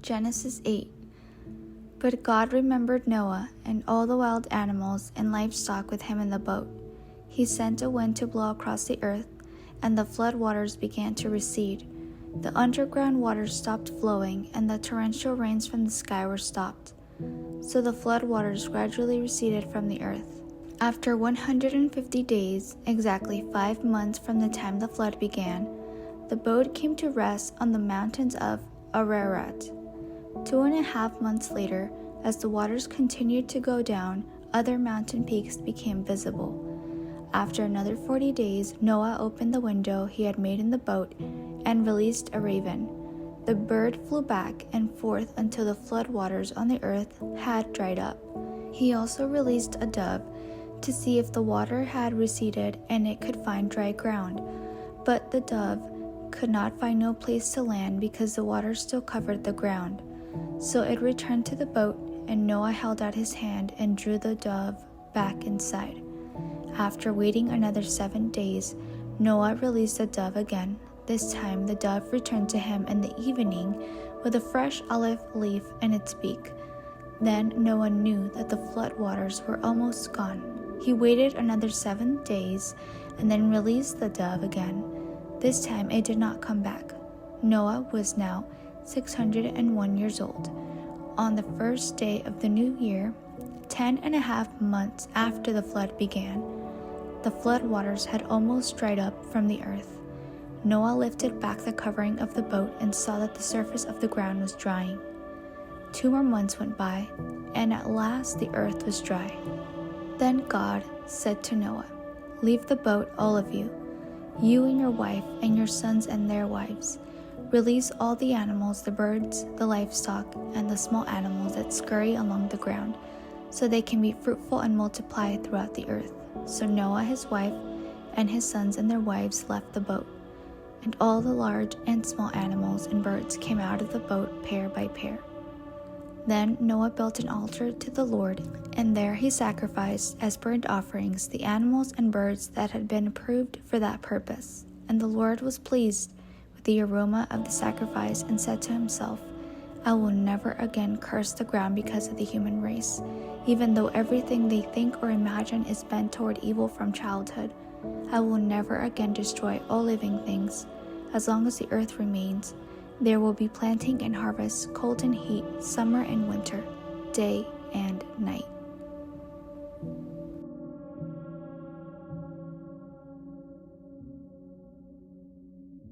Genesis 8. But God remembered Noah and all the wild animals and livestock with him in the boat. He sent a wind to blow across the earth, and the flood waters began to recede. The underground waters stopped flowing, and the torrential rains from the sky were stopped. So the flood waters gradually receded from the earth. After 150 days, exactly 5 months from the time the flood began, the boat came to rest on the mountains of Ararat. 2.5 months later, as the waters continued to go down, other mountain peaks became visible. After another 40 days, Noah opened the window he had made in the boat and released a raven. The bird flew back and forth until the flood waters on the earth had dried up. He also released a dove to see if the water had receded and it could find dry ground. But the dove could not find no place to land because the water still covered the ground. So it returned to the boat, and Noah held out his hand and drew the dove back inside. After waiting another 7 days, Noah released the dove again. This time the dove returned to him in the evening with a fresh olive leaf in its beak. Then Noah knew that the flood waters were almost gone. He waited another 7 days and then released the dove again. This time it did not come back. Noah was now 601 years old. On the first day of the new year, 10.5 months after the flood began, the flood waters had almost dried up from the earth. Noah lifted back the covering of the boat and saw that the surface of the ground was drying. 2 more months went by, and at last the earth was dry. Then God said to Noah, "Leave the boat, all of you, you and your wife and your sons and their wives. Release all the animals, the birds, the livestock, and the small animals that scurry along the ground, so they can be fruitful and multiply throughout the earth." So Noah, his wife, and his sons and their wives left the boat, and all the large and small animals and birds came out of the boat pair by pair. Then Noah built an altar to the Lord, and there he sacrificed as burnt offerings the animals and birds that had been approved for that purpose. And the Lord was pleased with the aroma of the sacrifice and said to himself, "I will never again curse the ground because of the human race, even though everything they think or imagine is bent toward evil from childhood. I will never again destroy all living things. As long as the earth remains, there will be planting and harvest, cold and heat, summer and winter, day and night."